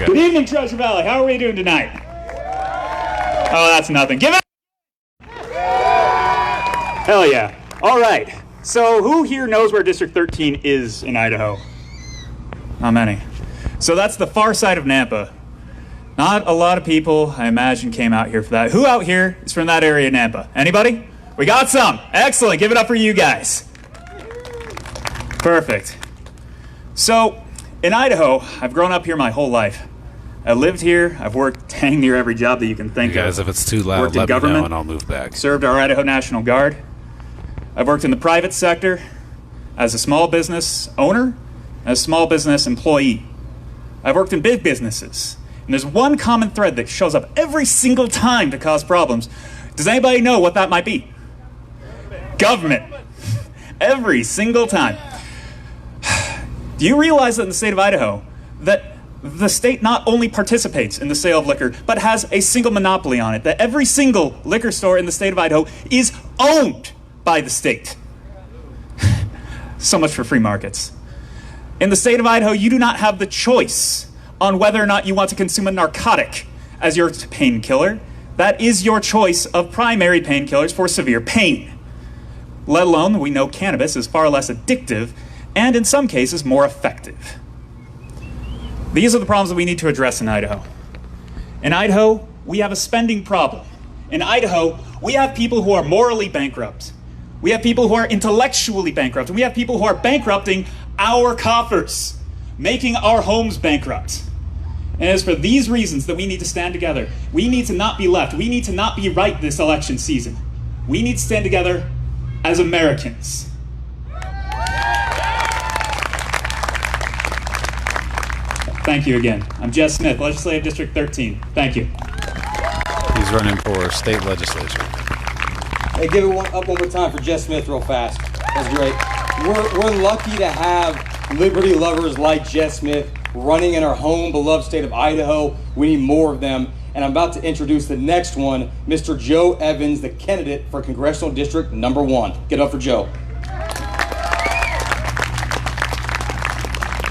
Good evening, Treasure Valley. How are we doing tonight? Oh, that's nothing. Give it. Hell yeah. All right. So who here knows where District 13 is in Idaho? Not many. So that's the far side of Nampa. Not a lot of people, I imagine, came out here for that. Who out here is from that area of Nampa? Anybody? We got some. Excellent. Give it up for you guys. Perfect. So in Idaho, I've grown up here my whole life. I lived here. I've worked dang near every job that you can think of. Guys, if it's too loud, worked in let me government, know and I'll move back. Served our Idaho National Guard. I've worked in the private sector as a small business owner, as a small business employee. I've worked in big businesses. And there's one common thread that shows up every single time to cause problems. Does anybody know what that might be? Government. Every single time. Do you realize that in the state of Idaho, that the state not only participates in the sale of liquor, but has a single monopoly on it? That every single liquor store in the state of Idaho is owned by the state. So much for free markets. In the state of Idaho, you do not have the choice on whether or not you want to consume a narcotic as your painkiller. That is your choice of primary painkillers for severe pain. Let alone, we know cannabis is far less addictive and in some cases more effective. These are the problems that we need to address in Idaho. In Idaho, we have a spending problem. In Idaho, we have people who are morally bankrupt. We have people who are intellectually bankrupt. And we have people who are bankrupting our coffers, making our homes bankrupt. And it is for these reasons that we need to stand together. We need to not be left. We need to not be right this election season. We need to stand together as Americans. Thank you again. I'm Jess Smith, Legislative District 13. Thank you. He's running for state legislature. Hey, give it up one more time for Jess Smith real fast. That's great. We're lucky to have liberty lovers like Jess Smith running in our home, beloved state of Idaho. We need more of them. And I'm about to introduce the next one, Mr. Joe Evans, the candidate for Congressional District number 1. Get up for Joe.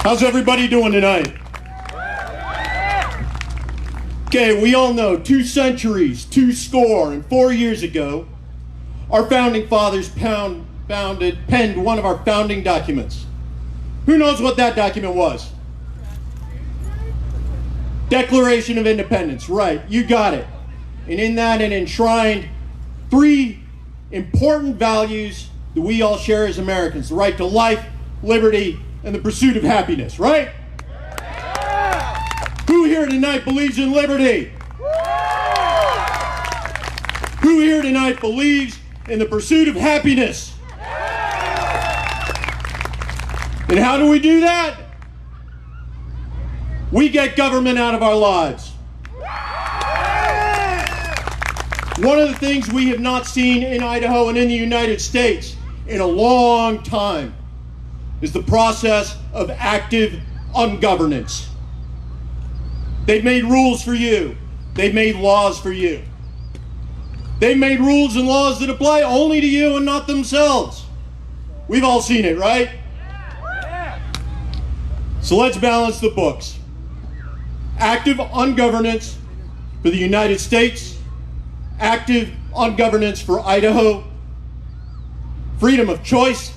How's everybody doing tonight? Okay, we all know 2 centuries, 204 years ago, our founding fathers penned one of our founding documents. Who knows what that document was? Declaration of Independence, right, you got it. And in that it enshrined 3 important values that we all share as Americans: the right to life, liberty, and the pursuit of happiness, right? Who here tonight believes in liberty? Who here tonight believes in the pursuit of happiness? And how do we do that? We get government out of our lives. One of the things we have not seen in Idaho and in the United States in a long time is the process of active ungovernance. They've made rules for you. They've made laws for you. They've made rules and laws that apply only to you and not themselves. We've all seen it, right? So let's balance the books. Active ungovernance for the United States, active ungovernance for Idaho, freedom of choice,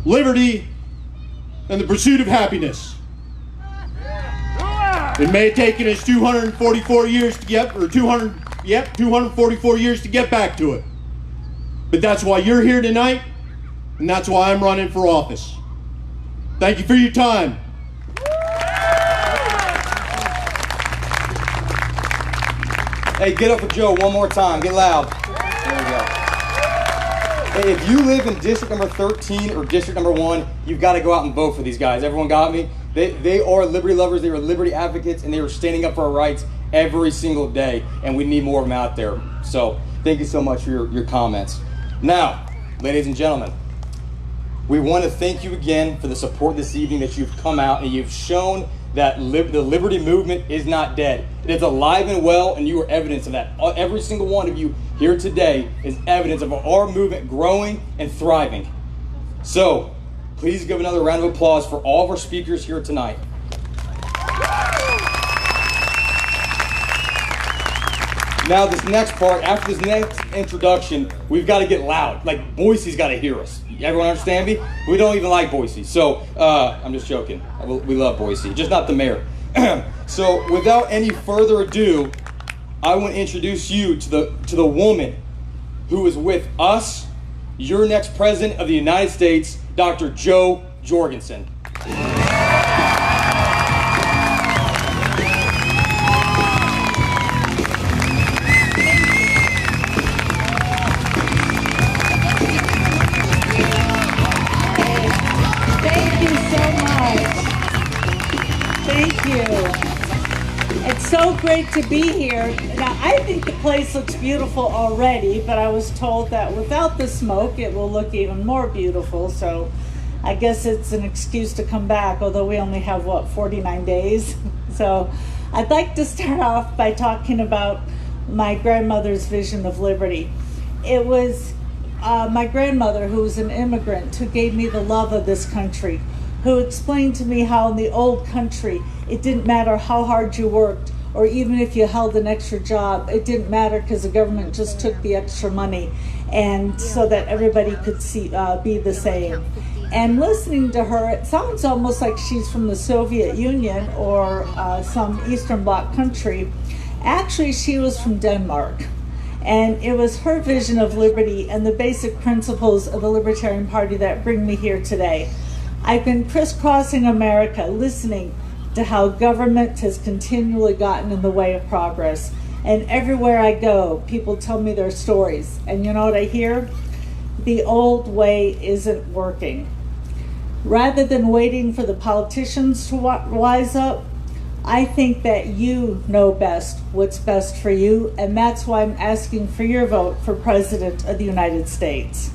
liberty, and the pursuit of happiness. It may have taken us 244 years to get, 244 years to get back to it. But that's why you're here tonight, and that's why I'm running for office. Thank you for your time. Hey, get up for Joe one more time. Get loud. There we go. Hey, if you live in District number 13 or District number 1, you've got to go out and vote for these guys. Everyone got me? They are liberty lovers. They are liberty advocates, and they are standing up for our rights every single day, and we need more of them out there. So thank you so much for your comments. Now, ladies and gentlemen, we want to thank you again for the support this evening, that you've come out and you've shown that the liberty movement is not dead. It is alive and well, and you are evidence of that. Every single one of you here today is evidence of our movement growing and thriving. So please give another round of applause for all of our speakers here tonight. Now this next part, after this next introduction, we've got to get loud. Like Boise's got to hear us. Everyone understand me? We don't even like Boise. So I'm just joking. We love Boise, just not the mayor. So without any further ado, I want to introduce you to the woman who is with us, your next president of the United States, Dr. Jo Jorgensen. Thank you. It's so great to be here. Now, I think the place looks beautiful already, but I was told that without the smoke, it will look even more beautiful. So I guess it's an excuse to come back, although we only have, 49 days? So I'd like to start off by talking about my grandmother's vision of liberty. It was my grandmother, who was an immigrant, who gave me the love of this country, who explained to me how in the old country it didn't matter how hard you worked, or even if you held an extra job, it didn't matter because the government just took the extra money, and so that everybody could be the same. And listening to her, it sounds almost like she's from the Soviet Union or some Eastern Bloc country. Actually, she was from Denmark. And it was her vision of liberty and the basic principles of the Libertarian Party that bring me here today. I've been crisscrossing America, listening to how government has continually gotten in the way of progress. And everywhere I go, people tell me their stories. And you know what I hear? The old way isn't working. Rather than waiting for the politicians to wise up, I think that you know best what's best for you, and that's why I'm asking for your vote for President of the United States.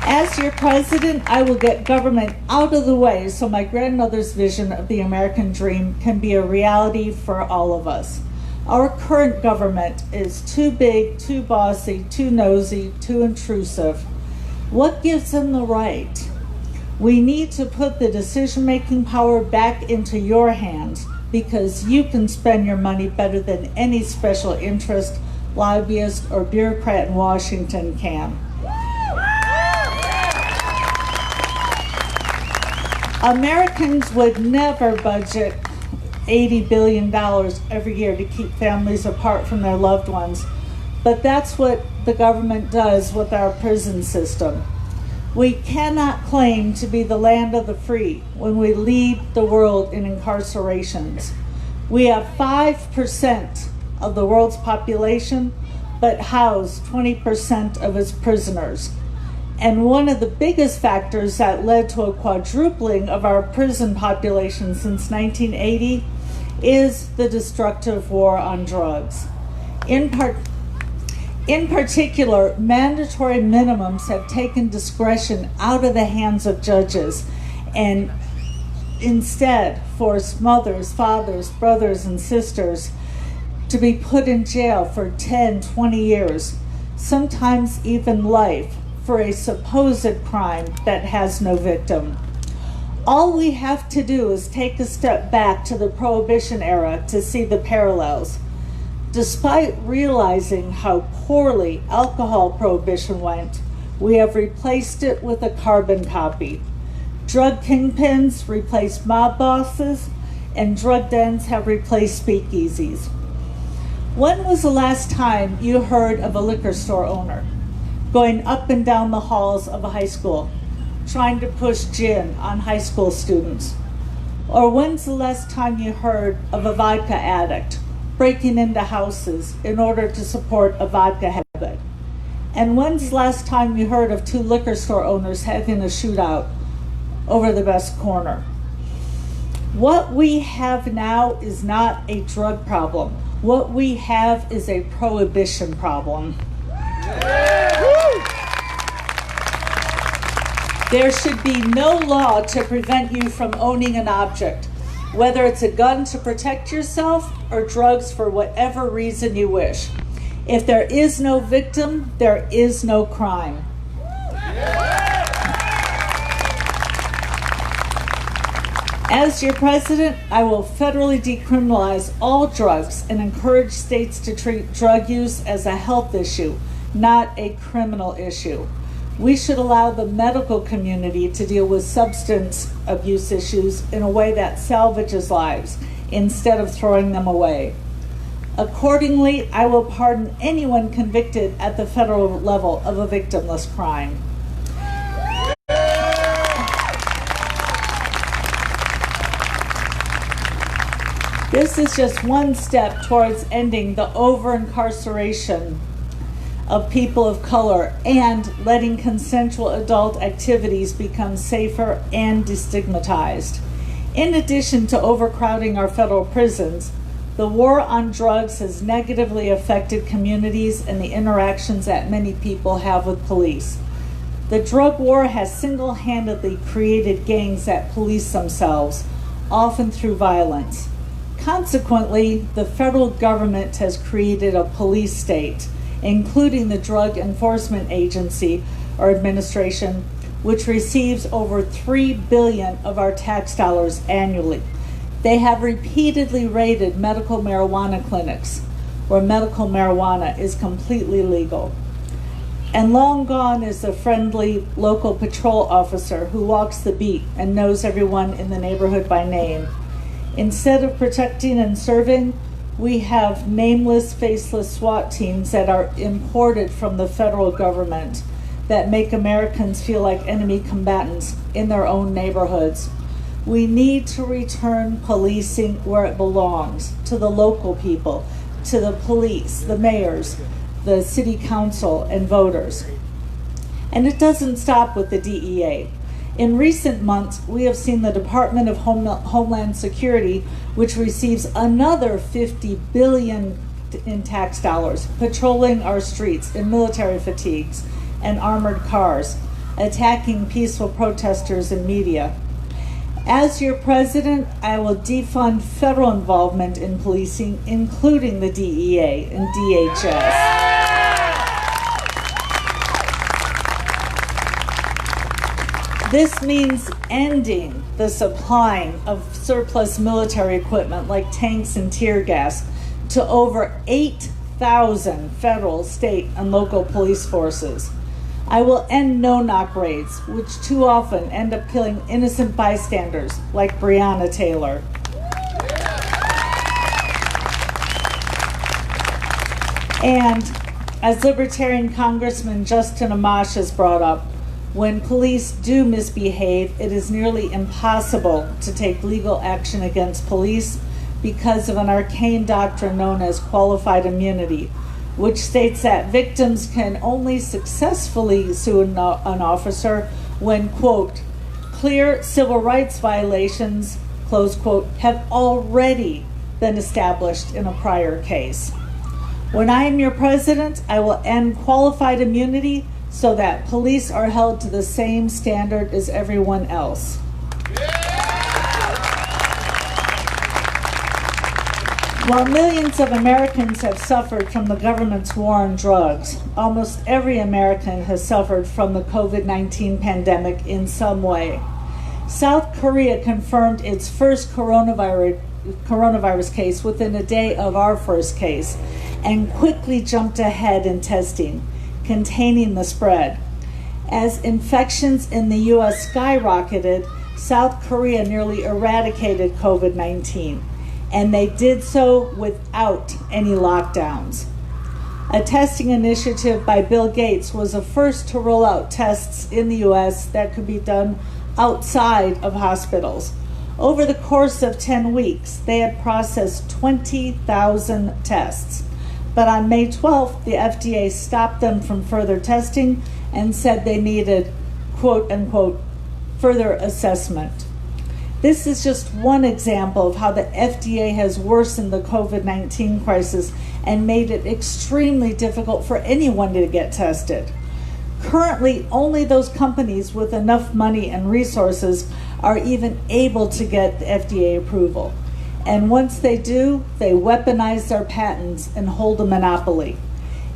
As your president, I will get government out of the way so my grandmother's vision of the American dream can be a reality for all of us. Our current government is too big, too bossy, too nosy, too intrusive. What gives them the right? We need to put the decision-making power back into your hands, because you can spend your money better than any special interest, lobbyist, or bureaucrat in Washington can. Americans would never budget $80 billion every year to keep families apart from their loved ones, but that's what the government does with our prison system. We cannot claim to be the land of the free when we lead the world in incarcerations. We have 5% of the world's population, but house 20% of its prisoners. And one of the biggest factors that led to a quadrupling of our prison population since 1980 is the destructive war on drugs. In particular, mandatory minimums have taken discretion out of the hands of judges and instead forced mothers, fathers, brothers, and sisters to be put in jail for 10, 20 years, sometimes even life, for a supposed crime that has no victim. All we have to do is take a step back to the Prohibition era to see the parallels. Despite realizing how poorly alcohol prohibition went, we have replaced it with a carbon copy. Drug kingpins replaced mob bosses, and drug dens have replaced speakeasies. When was the last time you heard of a liquor store owner going up and down the halls of a high school, trying to push gin on high school students? Or when's the last time you heard of a vodka addict breaking into houses in order to support a vodka habit? And when's the last time you heard of two liquor store owners having a shootout over the best corner? What we have now is not a drug problem. What we have is a prohibition problem. There should be no law to prevent you from owning an object, whether it's a gun to protect yourself or drugs for whatever reason you wish. If there is no victim, there is no crime. As your president, I will federally decriminalize all drugs and encourage states to treat drug use as a health issue, not a criminal issue. We should allow the medical community to deal with substance abuse issues in a way that salvages lives instead of throwing them away. Accordingly, I will pardon anyone convicted at the federal level of a victimless crime. This is just one step towards ending the over-incarceration of people of color and letting consensual adult activities become safer and destigmatized. In addition to overcrowding our federal prisons, the war on drugs has negatively affected communities and the interactions that many people have with police. The drug war has single-handedly created gangs that police themselves, often through violence. Consequently, the federal government has created a police state, including the Drug Enforcement Agency or Administration, which receives over $3 billion of our tax dollars annually. They have repeatedly raided medical marijuana clinics, where medical marijuana is completely legal. And long gone is the friendly local patrol officer who walks the beat and knows everyone in the neighborhood by name. Instead of protecting and serving, we have nameless, faceless SWAT teams that are imported from the federal government that make Americans feel like enemy combatants in their own neighborhoods. We need to return policing where it belongs, to the local people, to the police, the mayors, the city council, and voters. And it doesn't stop with the DEA. In recent months, we have seen the Department of Homeland Security, which receives another $50 billion in tax dollars, patrolling our streets in military fatigues and armored cars, attacking peaceful protesters and media. As your president, I will defund federal involvement in policing, including the DEA and DHS. This means ending the supplying of surplus military equipment like tanks and tear gas to over 8,000 federal, state, and local police forces. I will end no-knock raids, which too often end up killing innocent bystanders like Breonna Taylor. And as Libertarian Congressman Justin Amash has brought up, when police do misbehave, it is nearly impossible to take legal action against police because of an arcane doctrine known as qualified immunity, which states that victims can only successfully sue an officer when, quote, clear civil rights violations, close quote, have already been established in a prior case. When I am your president, I will end qualified immunity so that police are held to the same standard as everyone else. While millions of Americans have suffered from the government's war on drugs, almost every American has suffered from the COVID-19 pandemic in some way. South Korea confirmed its first coronavirus case within a day of our first case and quickly jumped ahead in testing, containing the spread. As infections in the U.S. skyrocketed, South Korea nearly eradicated COVID-19, and they did so without any lockdowns. A testing initiative by Bill Gates was the first to roll out tests in the U.S. that could be done outside of hospitals. Over the course of 10 weeks, they had processed 20,000 tests. But on May 12th, the FDA stopped them from further testing and said they needed, quote unquote, further assessment. This is just one example of how the FDA has worsened the COVID-19 crisis and made it extremely difficult for anyone to get tested. Currently, only those companies with enough money and resources are even able to get the FDA approval. And once they do, they weaponize their patents and hold a monopoly.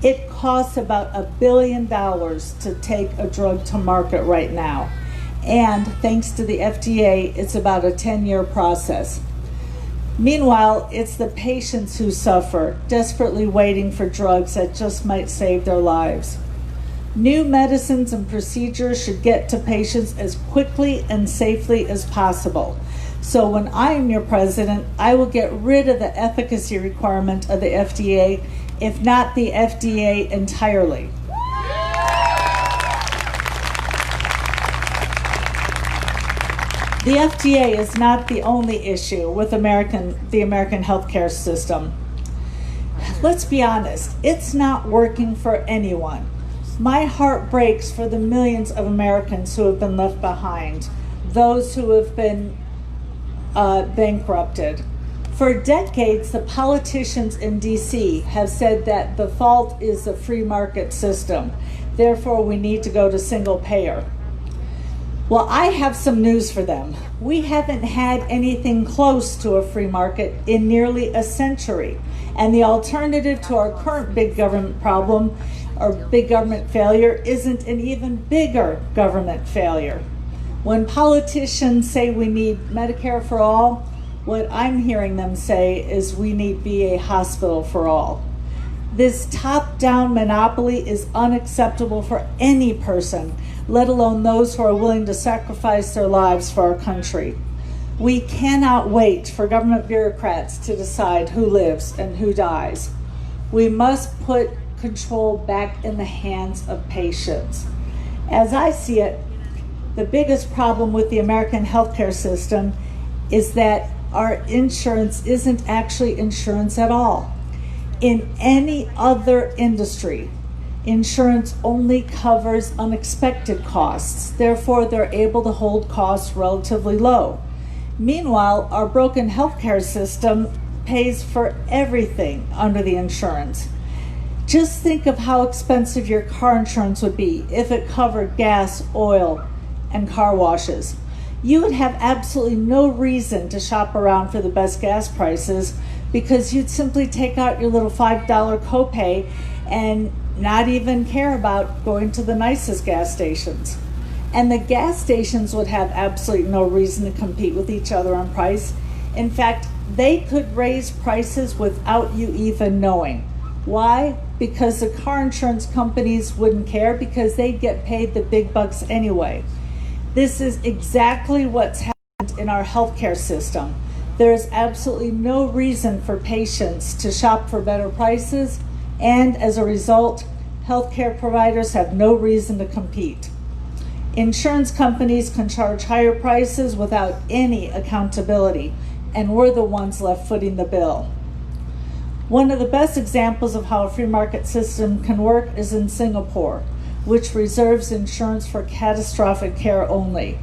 It costs about $1 billion to take a drug to market right now. And thanks to the FDA, it's about a 10-year process. Meanwhile, it's the patients who suffer, desperately waiting for drugs that just might save their lives. New medicines and procedures should get to patients as quickly and safely as possible. So when I am your president, I will get rid of the efficacy requirement of the FDA, if not the FDA entirely. The FDA is not the only issue with the American healthcare system. Let's be honest, it's not working for anyone. My heart breaks for the millions of Americans who have been left behind, those who have been bankrupted. For decades, the politicians in DC have said that the fault is the free market system. Therefore, we need to go to single payer. Well, I have some news for them. We haven't had anything close to a free market in nearly a century. And the alternative to our current big government problem, or big government failure, isn't an even bigger government failure. When politicians say we need Medicare for all, what I'm hearing them say is we need VA hospital for all. This top-down monopoly is unacceptable for any person, let alone those who are willing to sacrifice their lives for our country. We cannot wait for government bureaucrats to decide who lives and who dies. We must put control back in the hands of patients. As I see it, the biggest problem with the American healthcare system is that our insurance isn't actually insurance at all. In any other industry, insurance only covers unexpected costs. Therefore, they're able to hold costs relatively low. Meanwhile, our broken healthcare system pays for everything under the insurance. Just think of how expensive your car insurance would be if it covered gas, oil, and car washes. You would have absolutely no reason to shop around for the best gas prices because you'd simply take out your little $5 copay and not even care about going to the nicest gas stations. And the gas stations would have absolutely no reason to compete with each other on price. In fact, they could raise prices without you even knowing. Why? Because the car insurance companies wouldn't care because they'd get paid the big bucks anyway. This is exactly what's happened in our healthcare system. There is absolutely no reason for patients to shop for better prices, and as a result, healthcare providers have no reason to compete. Insurance companies can charge higher prices without any accountability, and we're the ones left footing the bill. One of the best examples of how a free market system can work is in Singapore, which reserves insurance for catastrophic care only.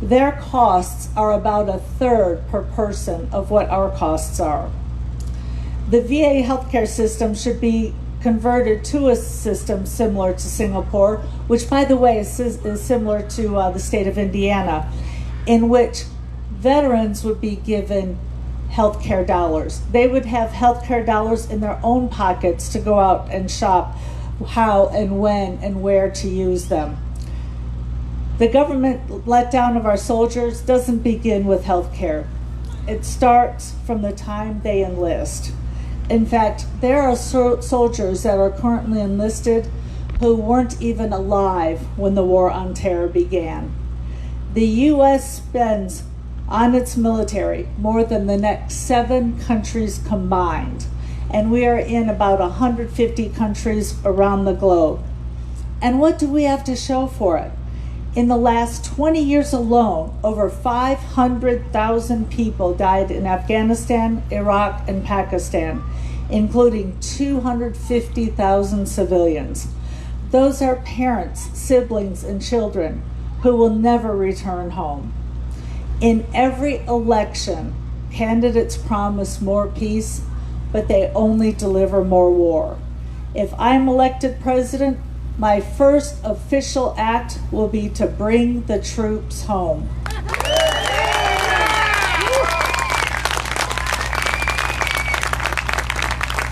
Their costs are about a third per person of what our costs are. The VA healthcare system should be converted to a system similar to Singapore, which, by the way, is similar to the state of Indiana, in which veterans would be given healthcare dollars. They would have healthcare dollars in their own pockets to go out and shop how and when and where to use them. The government letdown of our soldiers doesn't begin with health care. It starts from the time they enlist. In fact, there are soldiers that are currently enlisted who weren't even alive when the war on terror began. The U.S. spends on its military more than the next 7 countries combined, and we are in about 150 countries around the globe. And what do we have to show for it? In the last 20 years alone, over 500,000 people died in Afghanistan, Iraq, and Pakistan, including 250,000 civilians. Those are parents, siblings, and children who will never return home. In every election, candidates promise more peace, but they only deliver more war. If I'm elected president, my first official act will be to bring the troops home.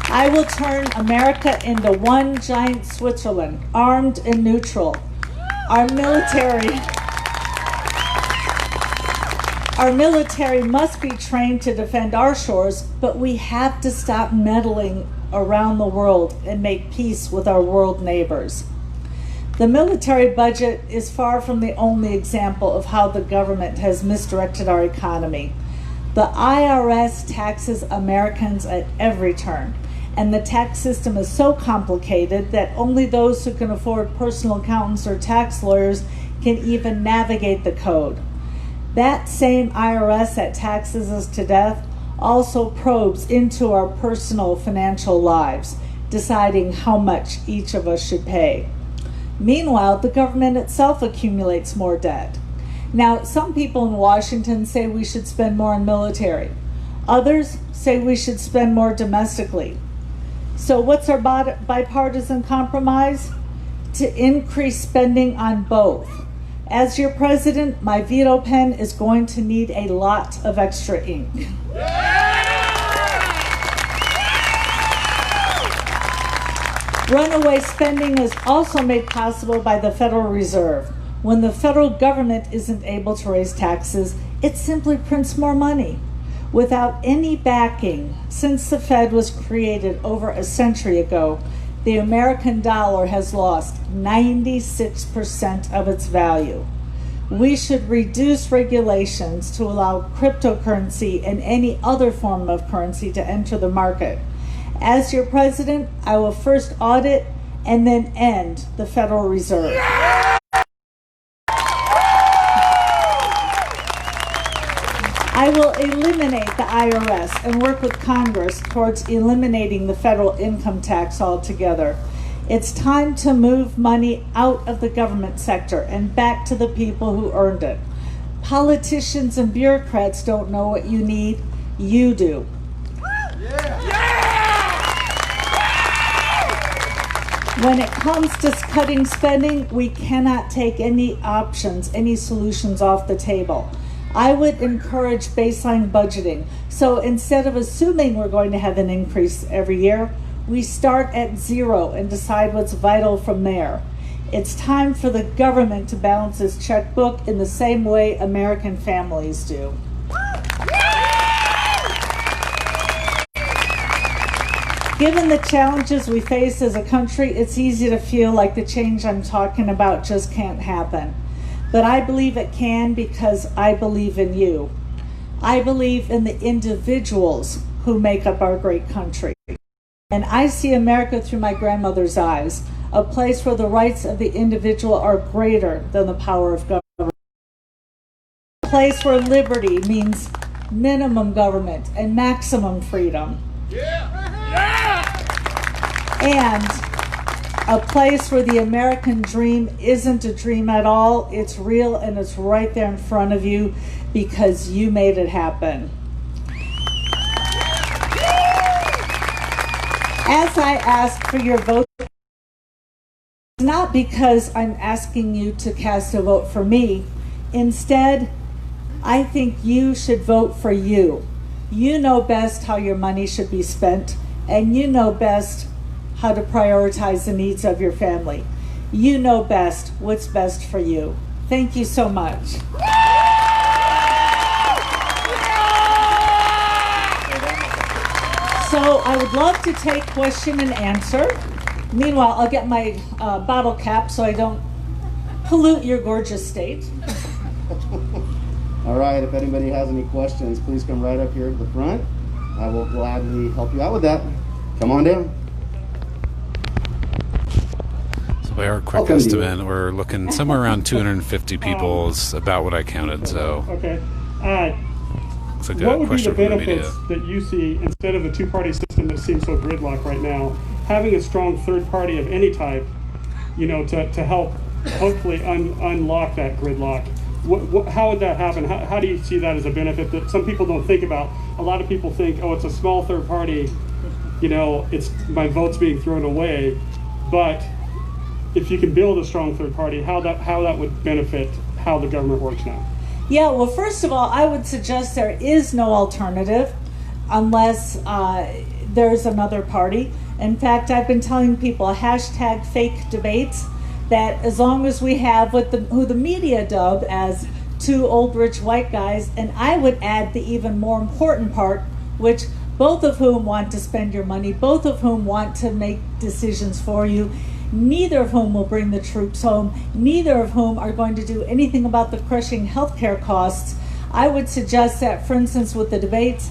I will turn America into one giant Switzerland, armed and neutral. Our military Our military must be trained to defend our shores, but we have to stop meddling around the world and make peace with our world neighbors. The military budget is far from the only example of how the government has misdirected our economy. The IRS taxes Americans at every turn, and the tax system is so complicated that only those who can afford personal accountants or tax lawyers can even navigate the code. That same IRS that taxes us to death also probes into our personal financial lives, deciding how much each of us should pay. Meanwhile, the government itself accumulates more debt. Now, some people in Washington say we should spend more on military. Others say we should spend more domestically. So what's our bipartisan compromise? To increase spending on both. As your president, my veto pen is going to need a lot of extra ink. Runaway spending is also made possible by the Federal Reserve. When the federal government isn't able to raise taxes, it simply prints more money. Without any backing, since the Fed was created over a century ago, the American dollar has lost 96% of its value. We should reduce regulations to allow cryptocurrency and any other form of currency to enter the market. As your president, I will first audit and then end the Federal Reserve. I will eliminate the IRS and work with Congress towards eliminating the federal income tax altogether. It's time to move money out of the government sector and back to the people who earned it. Politicians and bureaucrats don't know what you need. You do. When it comes to cutting spending, we cannot take any options, any solutions off the table. I would encourage baseline budgeting. So instead of assuming we're going to have an increase every year, we start at zero and decide what's vital from there. It's time for the government to balance its checkbook in the same way American families do. Given the challenges we face as a country, it's easy to feel like the change I'm talking about just can't happen. But I believe it can because I believe in you. I believe in the individuals who make up our great country. And I see America through my grandmother's eyes, a place where the rights of the individual are greater than the power of government. A place where liberty means minimum government and maximum freedom. And a place where the American dream isn't a dream at all. It's real and it's right there in front of you because you made it happen. As I ask for your vote, it's not because I'm asking you to cast a vote for me. Instead, I think you should vote for you. You know best how your money should be spent, and you know best how to prioritize the needs of your family. You know best what's best for you. Thank you so much. So I would love to take question and answer. Meanwhile, I'll get my bottle cap so I don't pollute your gorgeous state. All right, if anybody has any questions, please come right up here to the front. I will gladly help you out with that. Come on down. By our quick estimate, we're looking somewhere around 250 people is about what I counted. So okay. it's like What a would be question the from the benefits media. that you see instead of the two-party system that seems so gridlocked right now? Having a strong third party of any type, you know, to help hopefully unlock that gridlock. How would that happen? How do you see that as a benefit that some people don't think about? A lot of people think, oh, it's a small third party, you know, it's my vote's being thrown away. But if you can build a strong third party, how that would benefit how the government works now? Yeah, well, first of all, I would suggest there is no alternative unless there's another party. In fact, I've been telling people #fake debates, that as long as we have who the media dub as two old rich white guys, and I would add the even more important part, which both of whom want to spend your money, both of whom want to make decisions for you, neither of whom will bring the troops home, neither of whom are going to do anything about the crushing healthcare costs. I would suggest that, for instance, with the debates,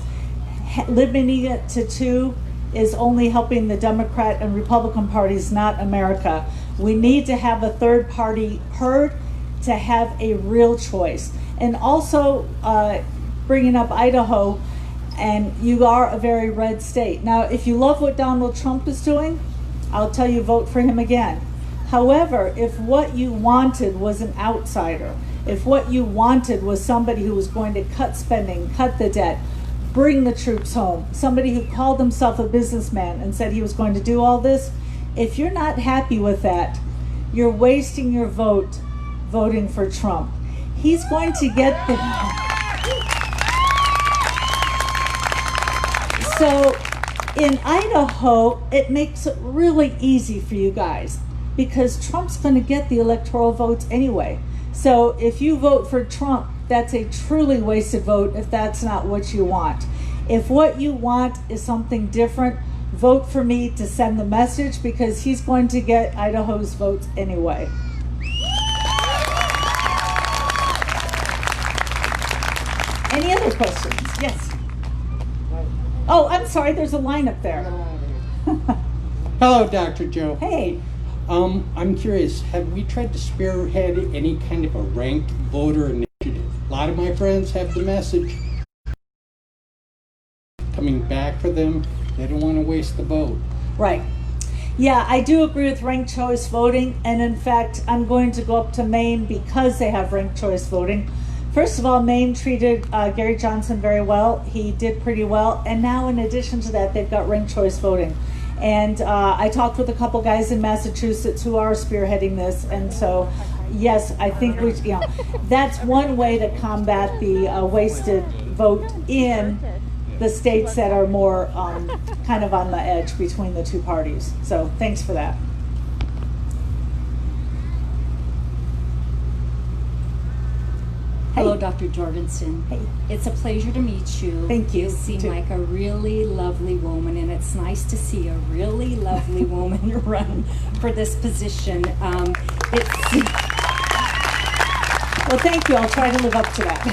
limiting it to two is only helping the Democrat and Republican parties, not America. We need to have a third party heard to have a real choice. And also bringing up Idaho, and you are a very red state. Now, if you love what Donald Trump is doing, I'll tell you, vote for him again. However, if what you wanted was an outsider, if what you wanted was somebody who was going to cut spending, cut the debt, bring the troops home, somebody who called himself a businessman and said he was going to do all this, if you're not happy with that, you're wasting your vote voting for Trump. He's going to get the... So in Idaho, it makes it really easy for you guys because Trump's going to get the electoral votes anyway. So if you vote for Trump, that's a truly wasted vote if that's not what you want. If what you want is something different, vote for me to send the message because he's going to get Idaho's votes anyway. Any other questions? Yes. Oh, I'm sorry, there's a line up there. Hello, Dr. Joe. Hey. I'm curious, have we tried to spearhead any kind of a ranked voter initiative? A lot of my friends have the message coming back for them. They don't want to waste the vote. Right. Yeah, I do agree with ranked choice voting, and in fact, I'm going to go up to Maine because they have ranked choice voting. First of all, Maine treated Gary Johnson very well. He did pretty well, and now in addition to that, they've got ranked choice voting. And I talked with a couple guys in Massachusetts who are spearheading this, and so yes, I think that's one way to combat the wasted vote in the states that are more kind of on the edge between the two parties. So thanks for that. Hello, Dr. Jorgensen. Hey. It's a pleasure to meet you. Thank you. You seem too. like a really lovely woman, and it's nice to see a really lovely woman run for this position. Well, thank you. I'll try to live up to that.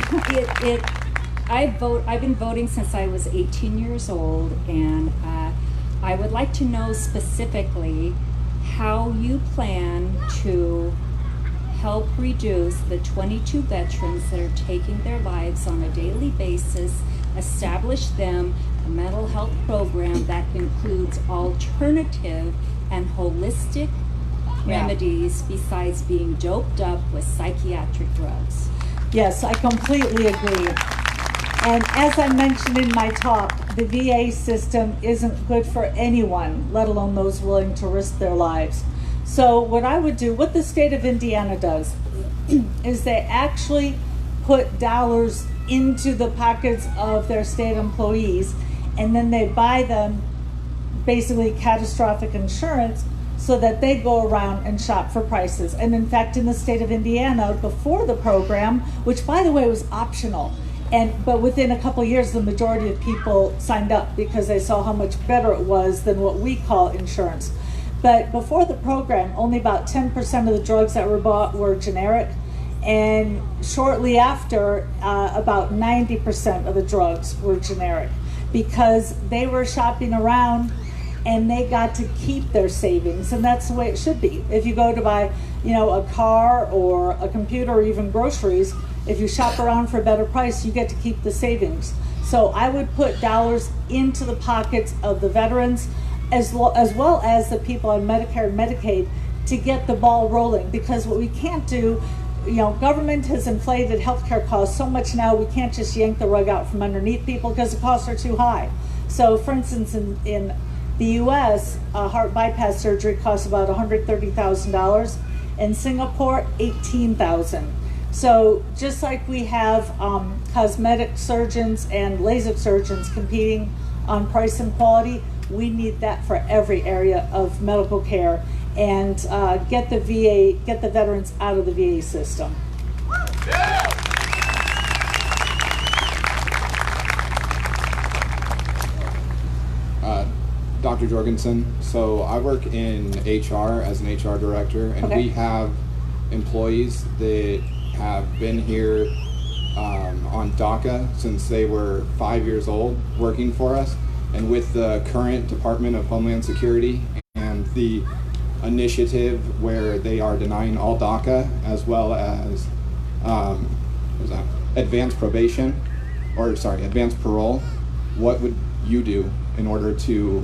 I've been voting since I was 18 years old, and I would like to know specifically how you plan to help reduce the 22 veterans that are taking their lives on a daily basis, establish them a mental health program that includes alternative and holistic remedies besides being doped up with psychiatric drugs. Yes, I completely agree. And as I mentioned in my talk, the VA system isn't good for anyone, let alone those willing to risk their lives. So what I would do, what the state of Indiana does, is they actually put dollars into the pockets of their state employees, and then they buy them basically catastrophic insurance so that they go around and shop for prices. And in fact, in the state of Indiana, before the program, which by the way was optional, but within a couple of years, the majority of people signed up because they saw how much better it was than what we call insurance. But before the program, only about 10% of the drugs that were bought were generic. And shortly after, about 90% of the drugs were generic because they were shopping around and they got to keep their savings. And that's the way it should be. If you go to buy, a car or a computer or even groceries, if you shop around for a better price, you get to keep the savings. So I would put dollars into the pockets of the veterans as well as the people on Medicare and Medicaid to get the ball rolling, because what we can't do, government has inflated healthcare costs so much now, we can't just yank the rug out from underneath people because the costs are too high. So for instance, in the US, heart bypass surgery costs about $130,000. In Singapore, $18,000. So just like we have cosmetic surgeons and LASIK surgeons competing on price and quality, we need that for every area of medical care, and get the veterans out of the VA system. Dr. Jorgensen. So I work in HR as an HR director, and Okay. we have employees that have been here on DACA since they were 5 years old working for us. And with the current Department of Homeland Security and the initiative where they are denying all DACA as well as advanced probation, or sorry, advanced parole, what would you do in order to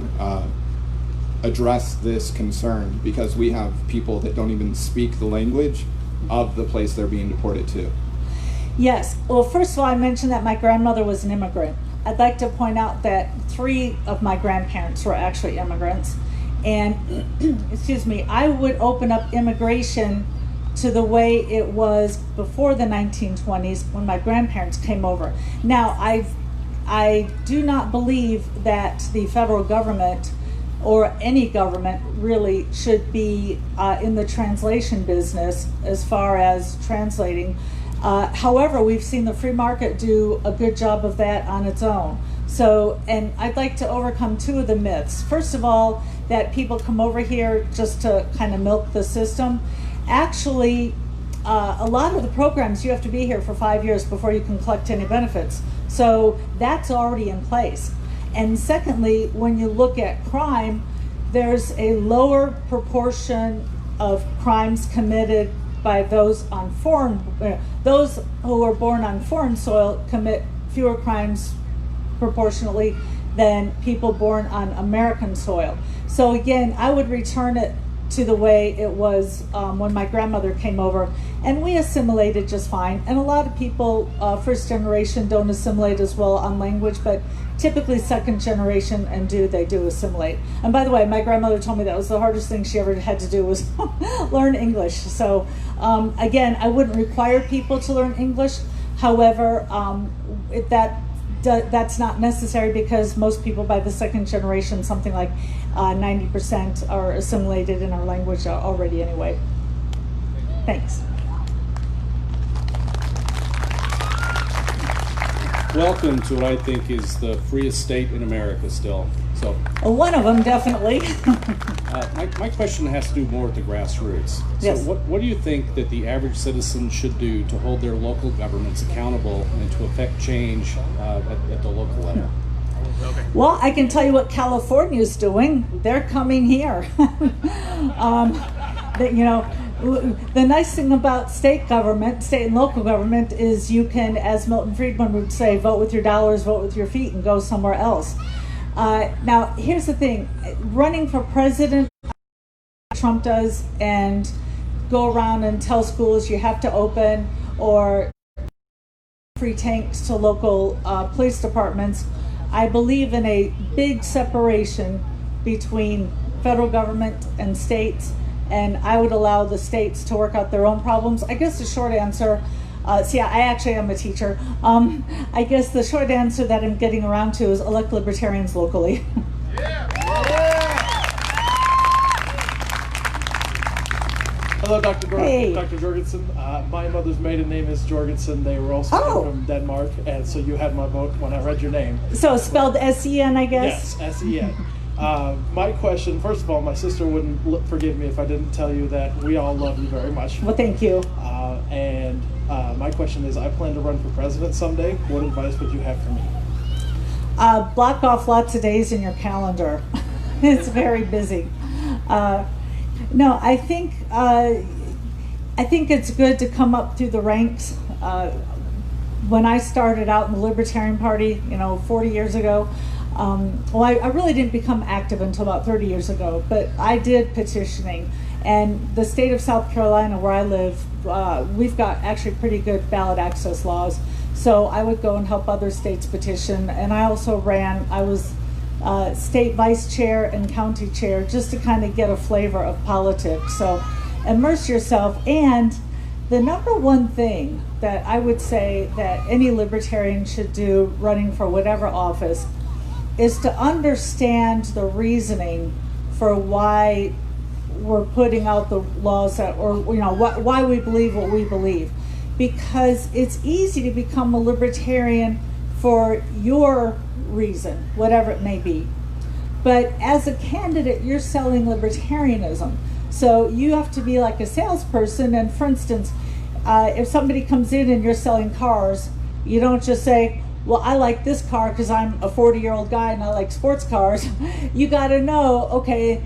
address this concern? Because we have people that don't even speak the language of the place they're being deported to. Yes. Well, first of all, I mentioned that my grandmother was an immigrant. I'd like to point out that 3 of my grandparents were actually immigrants. And, excuse me, I would open up immigration to the way it was before the 1920s when my grandparents came over. Now, I do not believe that the federal government or any government really should be in the translation business as far as translating. However, we've seen the free market do a good job of that on its own. So, and I'd like to overcome 2 of the myths. First of all, that people come over here just to kind of milk the system. Actually, a lot of the programs, you have to be here for 5 years before you can collect any benefits. So that's already in place. And secondly, when you look at crime, there's a lower proportion of crimes committed by those on those who are born on foreign soil commit fewer crimes proportionately than people born on American soil. So again, I would return it to the way it was when my grandmother came over, and we assimilated just fine. And a lot of people, first generation, don't assimilate as well on language, but typically second generation they do assimilate. And by the way, my grandmother told me that was the hardest thing she ever had to do was learn English. So again, I wouldn't require people to learn English. However, that's not necessary because most people by the second generation, something like 90% are assimilated in our language already anyway. Thanks. Welcome to what I think is the freest state in America still. So, one of them, definitely. my question has to do more with the grassroots. Yes. So what do you think that the average citizen should do to hold their local governments accountable and to affect change at the local level? Well, I can tell you what California is doing. They're coming here. The nice thing about state and local government is you can, as Milton Friedman would say, vote with your dollars, vote with your feet, and go somewhere else. Now, here's the thing. Running for president, Trump does, and go around and tell schools you have to open or free tanks to local police departments. I believe in a big separation between federal government and states, and I would allow the states to work out their own problems. I guess the short answer, I actually am a teacher. I guess the short answer that I'm getting around to is elect libertarians locally. Hello, Dr. Hey. Dr. Jorgensen. My mother's maiden name is Jorgensen. They were also from Denmark, and so you had my vote when I read your name. So spelled S-E-N, I guess? Yes, S-E-N. My question, first of all, my sister wouldn't forgive me if I didn't tell you that we all love you very much. Well, thank you. And my question is, I plan to run for president someday. What advice would you have for me? Block off lots of days in your calendar. It's very busy. No, I think it's good to come up through the ranks. When I started out in the Libertarian Party, 40 years ago, I really didn't become active until about 30 years ago, but I did petitioning. And the state of South Carolina, where I live, we've got actually pretty good ballot access laws. So I would go and help other states petition. And I also I was state vice chair and county chair, just to kind of get a flavor of politics. So immerse yourself. And the number one thing that I would say that any libertarian should do running for whatever office is to understand the reasoning for why we're putting out the laws why we believe what we believe. Because it's easy to become a libertarian for your reason, whatever it may be. But as a candidate, you're selling libertarianism. So you have to be like a salesperson. And for instance, if somebody comes in and you're selling cars, you don't just say, well, I like this car because I'm a 40-year-old guy and I like sports cars. You got to know, okay,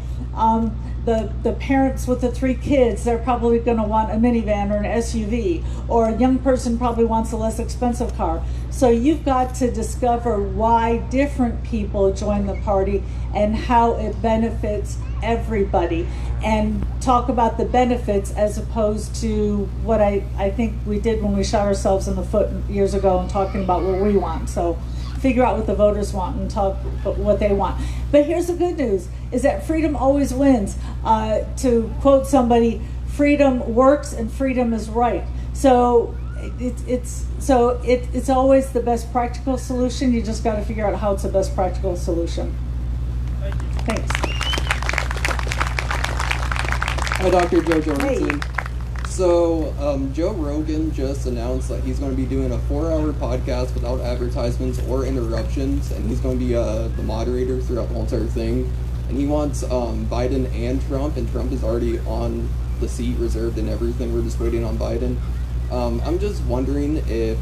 the parents with the 3 kids, they're probably going to want a minivan or an SUV, or a young person probably wants a less expensive car. So you've got to discover why different people join the party and how it benefits everybody, and talk about the benefits as opposed to what I think we did when we shot ourselves in the foot years ago and talking about what we want. So figure out what the voters want and talk about what they want. But here's the good news, is that freedom always wins. To quote somebody, freedom works and freedom is right. So it's always the best practical solution. You just got to figure out how it's the best practical solution. Thanks. Hi, Dr. Joe Jorgensen. Hey. So, Joe Rogan just announced that he's going to be doing a 4-hour podcast without advertisements or interruptions, and he's going to be the moderator throughout the whole entire thing. And he wants Biden and Trump is already on the seat, reserved and everything. We're just waiting on Biden. I'm just wondering if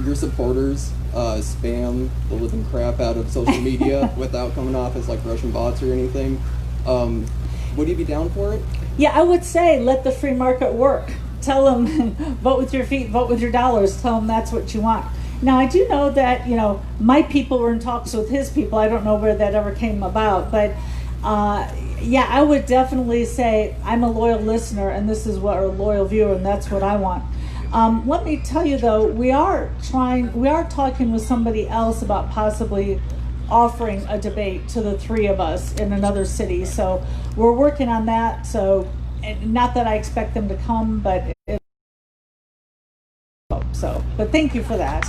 your supporters spam the living crap out of social media without coming off as like Russian bots or anything. Would you be down for it? Yeah, I would say let the free market work. Tell them, vote with your feet, vote with your dollars. Tell them that's what you want. Now, I do know that, my people were in talks with his people. I don't know where that ever came about. But, yeah, I would definitely say I'm a loyal listener, and this is what a loyal viewer, and that's what I want. Let me tell you, though, we are talking with somebody else about possibly offering a debate to the 3 of us in another city. So we're working on that. So, and not that I expect them to come, but but thank you for that.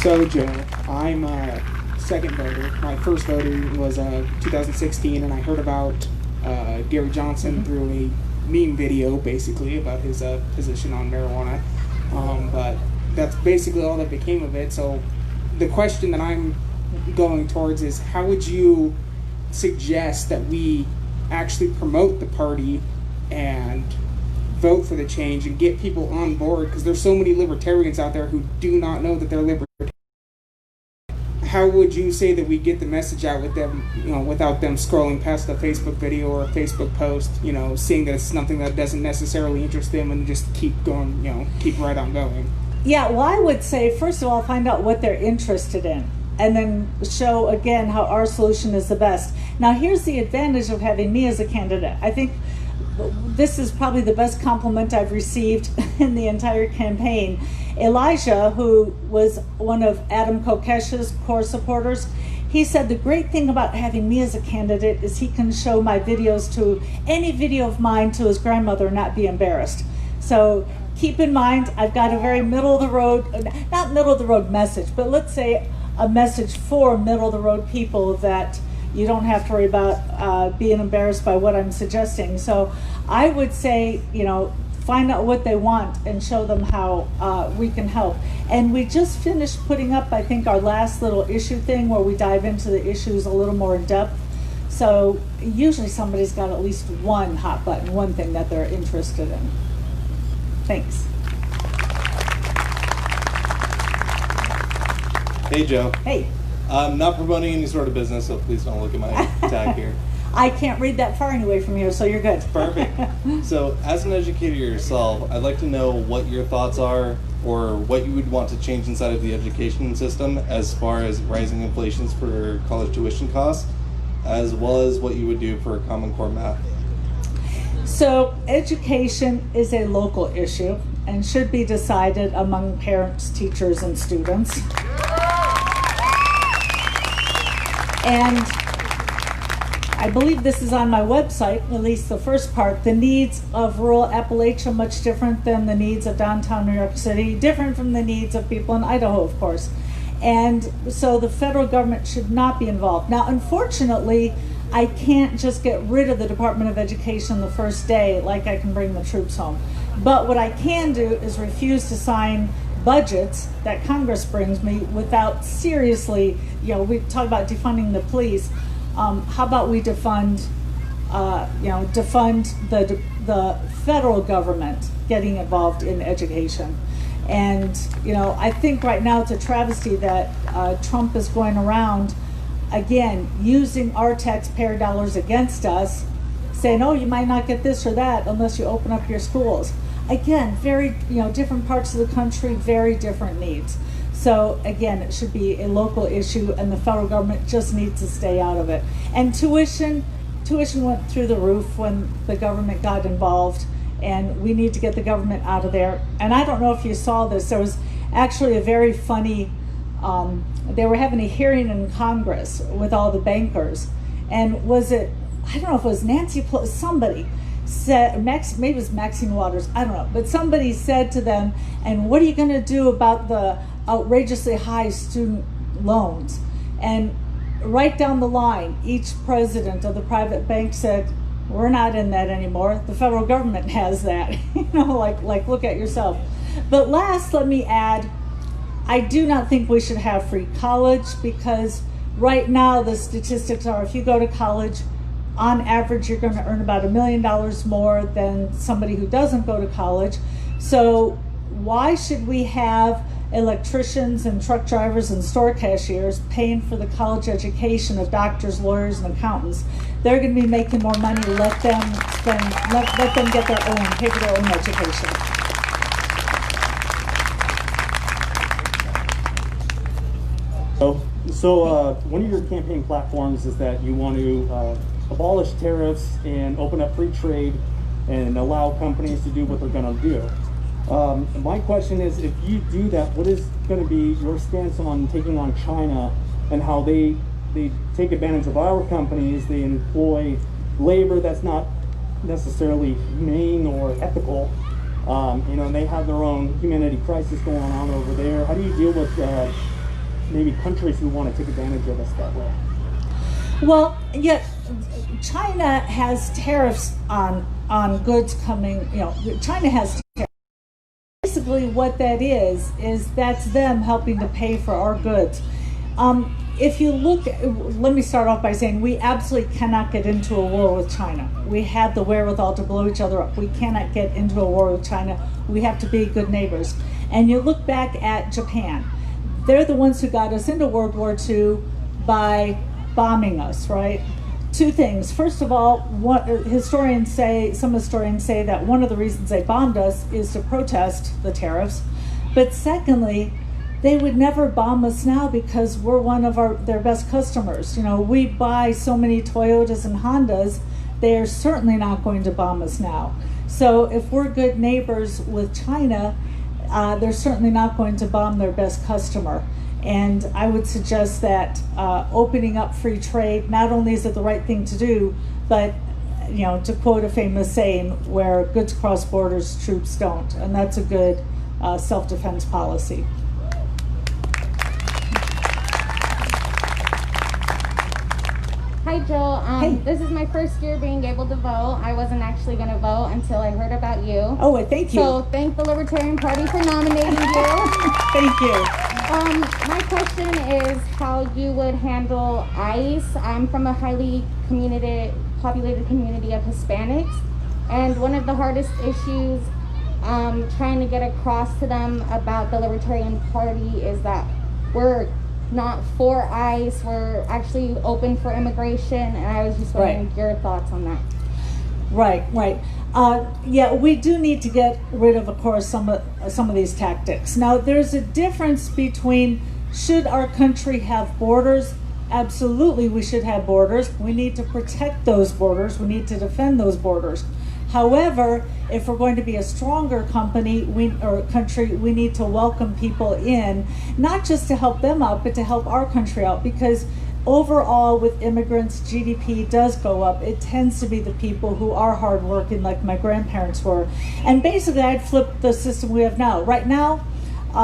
So Joe, I'm a second voter. My first voter was 2016, and I heard about Gary Johnson through a meme video, basically, about his position on marijuana. But that's basically all that became of it. So the question that I'm going towards is, how would you suggest that we actually promote the party and vote for the change and get people on board? Because there's so many libertarians out there who do not know that they're libertarians. How would you say that we get the message out with them, without them scrolling past a Facebook video or a Facebook post, seeing that it's something that doesn't necessarily interest them, and just keep going, keep right on going? Yeah, well, I would say, first of all, find out what they're interested in, and then show, again, how our solution is the best. Now, here's the advantage of having me as a candidate. I think this is probably the best compliment I've received in the entire campaign. Elijah, who was one of Adam Kokesh's core supporters, he said the great thing about having me as a candidate is he can show my videos to any video of mine to his grandmother and not be embarrassed. So keep in mind, I've got a very middle of the road, not middle of the road message, but let's say a message for middle of the road people that you don't have to worry about being embarrassed by what I'm suggesting. So I would say, find out what they want and show them how we can help. And we just finished putting up, I think, our last little issue thing where we dive into the issues a little more in depth. So usually somebody's got at least one hot button, one thing that they're interested in. Thanks. Hey, Joe. Hey. I'm not promoting any sort of business, so please don't look at my tag here. I can't read that far anyway from here, so you're good. Perfect. So, as an educator yourself, I'd like to know what your thoughts are, or what you would want to change inside of the education system as far as rising inflations for college tuition costs, as well as what you would do for Common Core math. So, education is a local issue and should be decided among parents, teachers, and students. And I believe this is on my website, at least the first part. The needs of rural Appalachia much different than the needs of downtown New York City, different from the needs of people in Idaho, of course. And so the federal government should not be involved. Now, unfortunately, I can't just get rid of the Department of Education the first day like I can bring the troops home. But what I can do is refuse to sign budgets that Congress brings me without seriously, we talk about defunding the police. How about we defund the federal government getting involved in education? And, I think right now it's a travesty that Trump is going around, again, using our taxpayer dollars against us, saying, oh, you might not get this or that unless you open up your schools. Again, very, different parts of the country, very different needs. So again, it should be a local issue, and the federal government just needs to stay out of it. And tuition went through the roof when the government got involved, and we need to get the government out of there. And I don't know if you saw this, there was actually a very funny, they were having a hearing in Congress with all the bankers, and I don't know if it was Nancy Pelosi, somebody said, maybe it was Maxine Waters, I don't know, but somebody said to them, and what are you going to do about the outrageously high student loans? And right down the line, each president of the private bank said, we're not in that anymore. The federal government has that. Like look at yourself. But last, let me add, I do not think we should have free college, because right now the statistics are, if you go to college, on average, you're going to earn about $1 million more than somebody who doesn't go to college. So why should we have electricians and truck drivers and store cashiers paying for the college education of doctors, lawyers, and accountants? They're going to be making more money. Let them get their own, pay for their own education. So one of your campaign platforms is that you want to abolish tariffs and open up free trade and allow companies to do what they're going to do. My question is, if you do that, what is going to be your stance on taking on China and how they take advantage of our companies? They employ labor that's not necessarily humane or ethical. And they have their own humanity crisis going on over there. How do you deal with maybe countries who want to take advantage of us that way? Well, yeah, China has tariffs on goods coming. China has tariffs. Basically, what that is that's them helping to pay for our goods. If you look, let me start off by saying we absolutely cannot get into a war with China. We have the wherewithal to blow each other up. We cannot get into a war with China. We have to be good neighbors. And you look back at Japan. They're the ones who got us into World War II by bombing us, right? Two things. First of all, some historians say that one of the reasons they bombed us is to protest the tariffs. But secondly, they would never bomb us now because we're one of their best customers. We buy so many Toyotas and Hondas, they're certainly not going to bomb us now. So if we're good neighbors with China, they're certainly not going to bomb their best customer. And I would suggest that opening up free trade, not only is it the right thing to do, but to quote a famous saying, where goods cross borders, troops don't. And that's a good self-defense policy. Hi, Joel. Hey. This is my first year being able to vote. I wasn't actually going to vote until I heard about you. Oh, well, thank you. So thank the Libertarian Party for nominating you. Thank you. My question is how you would handle ICE. I'm from a highly populated community of Hispanics, and one of the hardest issues trying to get across to them about the Libertarian Party is that we're not for ICE, we're actually open for immigration, and I was just wondering your thoughts on that. Right. Yeah, we do need to get rid of course, some of these tactics. Now, there's a difference between, should our country have borders? Absolutely, we should have borders. We need to protect those borders. We need to defend those borders. However, if we're going to be a stronger country, we need to welcome people in, not just to help them out, but to help our country out, because overall with immigrants, GDP does go up. It tends to be the people who are hardworking, like my grandparents were. And basically, I'd flip the system we have now. Right now,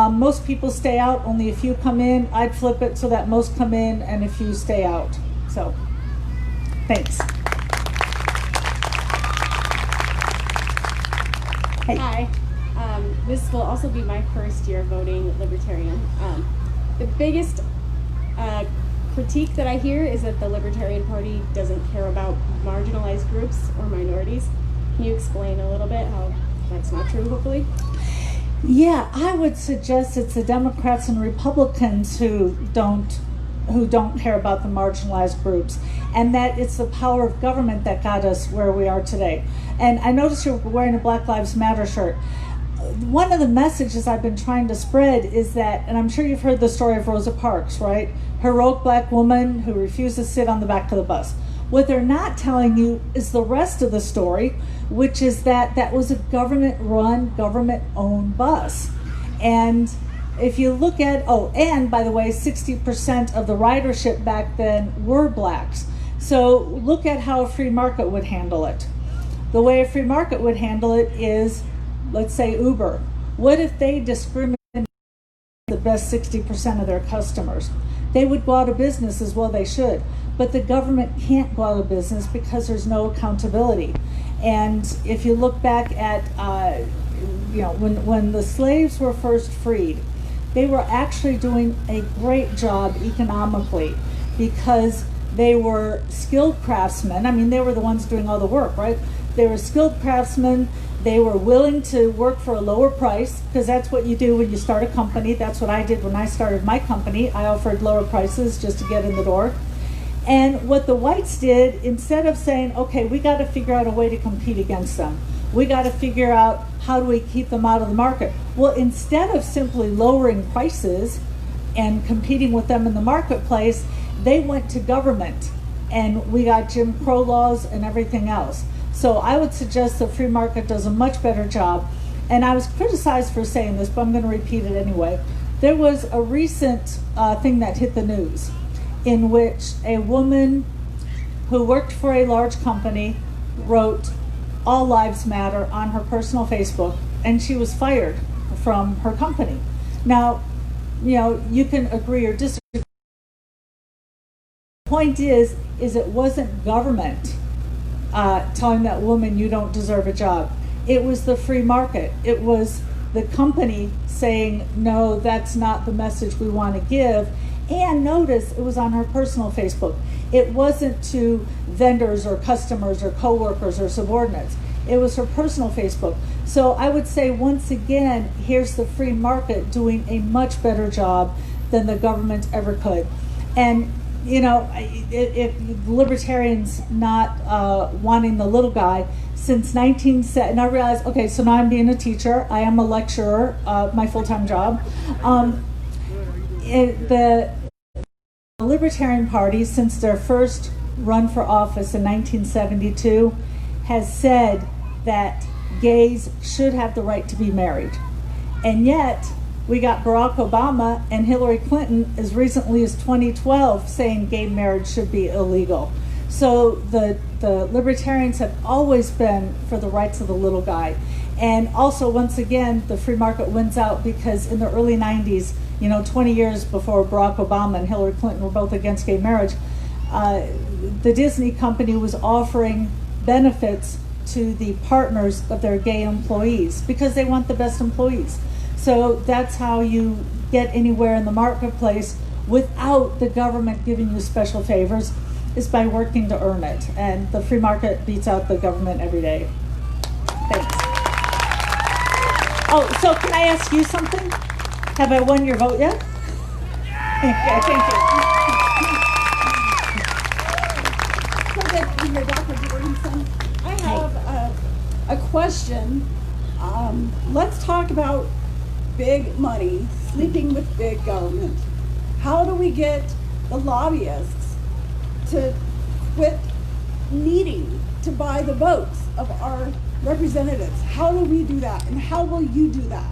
most people stay out, only a few come in. I'd flip it so that most come in and a few stay out. So, thanks. Hey. Hi. This will also be my first year voting Libertarian. The biggest critique that I hear is that the Libertarian Party doesn't care about marginalized groups or minorities. Can you explain a little bit how that's not true, hopefully? Yeah, I would suggest it's the Democrats and Republicans who don't care about the marginalized groups, and that it's the power of government that got us where we are today. And I noticed you're wearing a Black Lives Matter shirt. One of the messages I've been trying to spread is that, and I'm sure you've heard the story of Rosa Parks, right? Heroic black woman who refused to sit on the back of the bus. What they're not telling you is the rest of the story, which is that that was a government-run, government-owned bus. And if you look at, and by the way, 60% of the ridership back then were blacks. So look at how a free market would handle it. The way a free market would handle it is, let's say Uber. What if they discriminated the best 60% of their customers? They would go out of business as well they should. But the government can't go out of business because there's no accountability. And if you look back at, when the slaves were first freed, they were actually doing a great job economically because they were skilled craftsmen. I mean, they were the ones doing all the work, right? They were skilled craftsmen. They were willing to work for a lower price because that's what you do when you start a company. That's what I did when I started my company. I offered lower prices just to get in the door. And what the whites did, instead of saying, okay, we got to figure out a way to compete against them. We got to figure out how do we keep them out of the market. Well, instead of simply lowering prices and competing with them in the marketplace, they went to government, and we got Jim Crow laws and everything else. So I would suggest the free market does a much better job. And I was criticized for saying this, but I'm going to repeat it anyway. There was a recent thing that hit the news in which a woman who worked for a large company wrote "All Lives Matter" on her personal Facebook, and she was fired from her company. Now, you can agree or disagree. The point is it wasn't government telling that woman you don't deserve a job. It was the free market. It was the company saying, no, that's not the message we want to give. And notice it was on her personal Facebook. It wasn't to vendors or customers or coworkers or subordinates. It was her personal Facebook. So I would say, once again, here's the free market doing a much better job than the government ever could. And if libertarians not wanting the little guy since 1970, and I realized, okay, so now I'm being a teacher. I am a lecturer, my full-time job. The Libertarian Party, since their first run for office in 1972, has said that gays should have the right to be married. And yet, we got Barack Obama and Hillary Clinton as recently as 2012 saying gay marriage should be illegal. So the libertarians have always been for the rights of the little guy. And also, once again, the free market wins out because in the early 90s, 20 years before Barack Obama and Hillary Clinton were both against gay marriage, the Disney company was offering benefits to the partners of their gay employees because they want the best employees. So that's how you get anywhere in the marketplace without the government giving you special favors, is by working to earn it. And the free market beats out the government every day. Thanks. Oh, so can I ask you something? Have I won your vote yet? Okay, thank you. Dr. Jorgensen, I have a question. Let's talk about big money, sleeping with big government. How do we get the lobbyists to quit needing to buy the votes of our representatives? How do we do that, and how will you do that?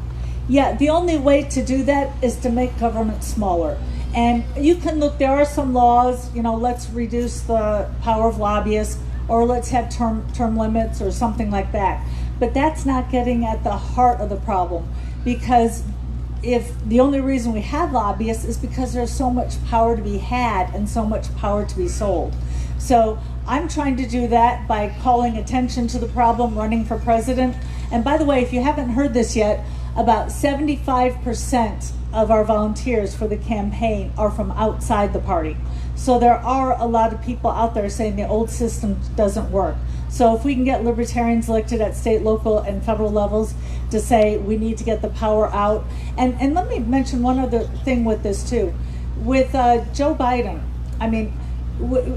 Yeah, the only way to do that is to make government smaller. And you can look, there are some laws, let's reduce the power of lobbyists, or let's have term limits or something like that. But that's not getting at the heart of the problem, because if the only reason we have lobbyists is because there's so much power to be had and so much power to be sold. So I'm trying to do that by calling attention to the problem, running for president, And by the way, if you haven't heard this yet, about 75% of our volunteers for the campaign are from outside the party. So there are a lot of people out there saying the old system doesn't work. So if we can get libertarians elected at state, local, and federal levels to say we need to get the power out. And let me mention one other thing with this too. With Joe Biden, I mean,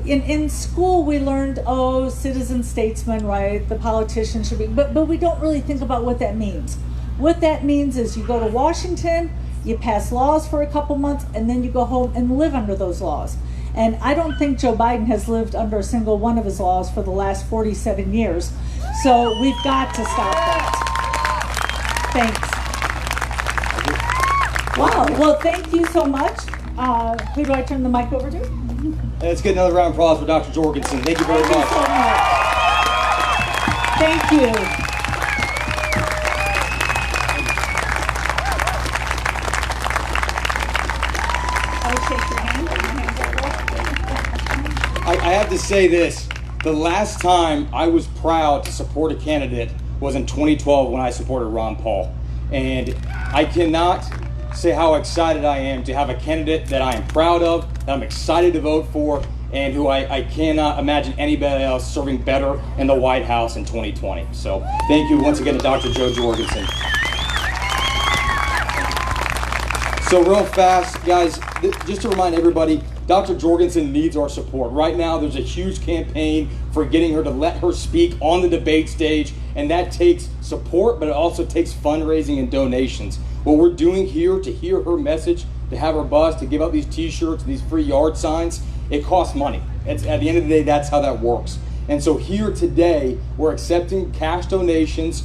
in school we learned, oh, citizen statesman, right? The politician should be, but we don't really think about what that means. What that means is you go to Washington, you pass laws for a couple months, and then you go home and live under those laws. And I don't think Joe Biden has lived under a single one of his laws for the last 47 years. So we've got to stop that. Thanks. Wow, well, thank you so much. Who do I turn the mic over to? Let's get another round of applause for Dr. Jorgensen. Thank you very much. Thank you. I have to say this. The last time I was proud to support a candidate was in 2012 when I supported Ron Paul. And I cannot say how excited I am to have a candidate that I am proud of, that I'm excited to vote for, and who I cannot imagine anybody else serving better in the White House in 2020. So thank you once again to Dr. Joe Jorgensen. So real fast, guys, just to remind everybody, Dr. Jorgensen needs our support. Right now, there's a huge campaign for getting her to let her speak on the debate stage, and that takes support, but it also takes fundraising and donations. What we're doing here to hear her message, to have her buzz, to give out these t-shirts, these free yard signs, it costs money. At the end of the day, that's how that works. And so here today, we're accepting cash donations.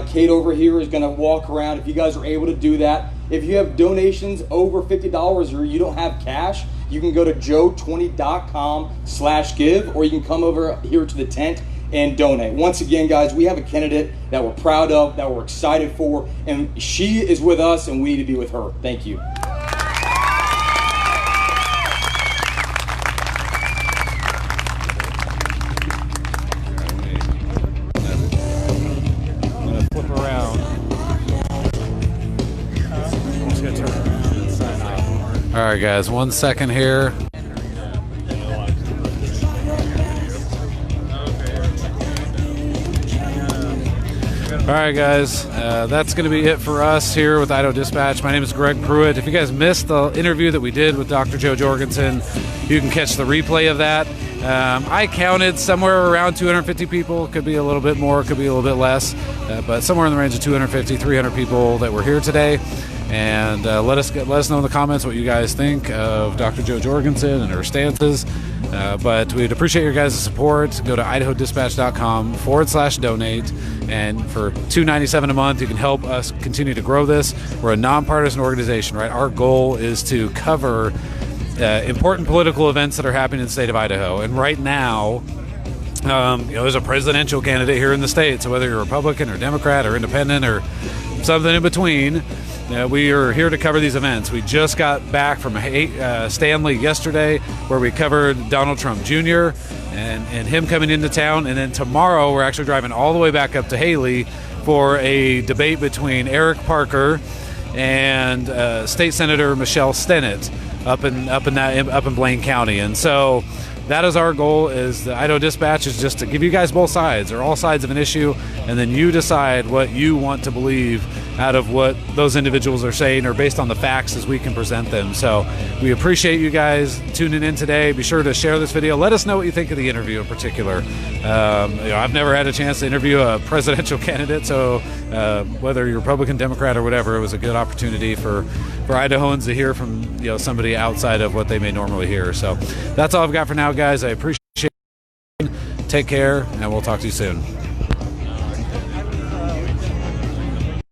Kate over here is going to walk around if you guys are able to do that. If you have donations over $50 or you don't have cash, you can go to joe20.com/give, or you can come over here to the tent and donate. Once again, guys, we have a candidate that we're proud of, that we're excited for, and she is with us, and we need to be with her. Thank you. I'm going to flip around. I'm just going to turn around and sign off. All right, guys, 1 second here. All right, guys, that's going to be it for us here with Idaho Dispatch. My name is Greg Pruitt. If you guys missed the interview that we did with Dr. Joe Jorgensen, you can catch the replay of that. I counted somewhere around 250 people. Could be a little bit more, could be a little bit less, but somewhere in the range of 250, 300 people that were here today. And let us know in the comments what you guys think of Dr. Joe Jorgensen and her stances. But we'd appreciate your guys' support. Go to idahodispatch.com/donate. And for $2.97 a month, you can help us continue to grow this. We're a nonpartisan organization, right? Our goal is to cover important political events that are happening in the state of Idaho. And right now, there's a presidential candidate here in the state. So whether you're Republican or Democrat or independent or something in between, we are here to cover these events. We just got back from Stanley yesterday, where we covered Donald Trump Jr. and him coming into town. And then tomorrow, we're actually driving all the way back up to Haley for a debate between Eric Parker and State Senator Michelle Stennett up in Blaine County. And so that is our goal. Is the Idaho Dispatch is just to give you guys both sides, or all sides of an issue, and then you decide what you want to believe out of what those individuals are saying, or based on the facts as we can present them. So we appreciate you guys tuning in today. Be sure to share this video. Let us know what you think of the interview in particular. I've never had a chance to interview a presidential candidate, so whether you're Republican, Democrat, or whatever, it was a good opportunity for Idahoans to hear from somebody outside of what they may normally hear. So that's all I've got for now, guys. I appreciate it. Take care, and we'll talk to you soon.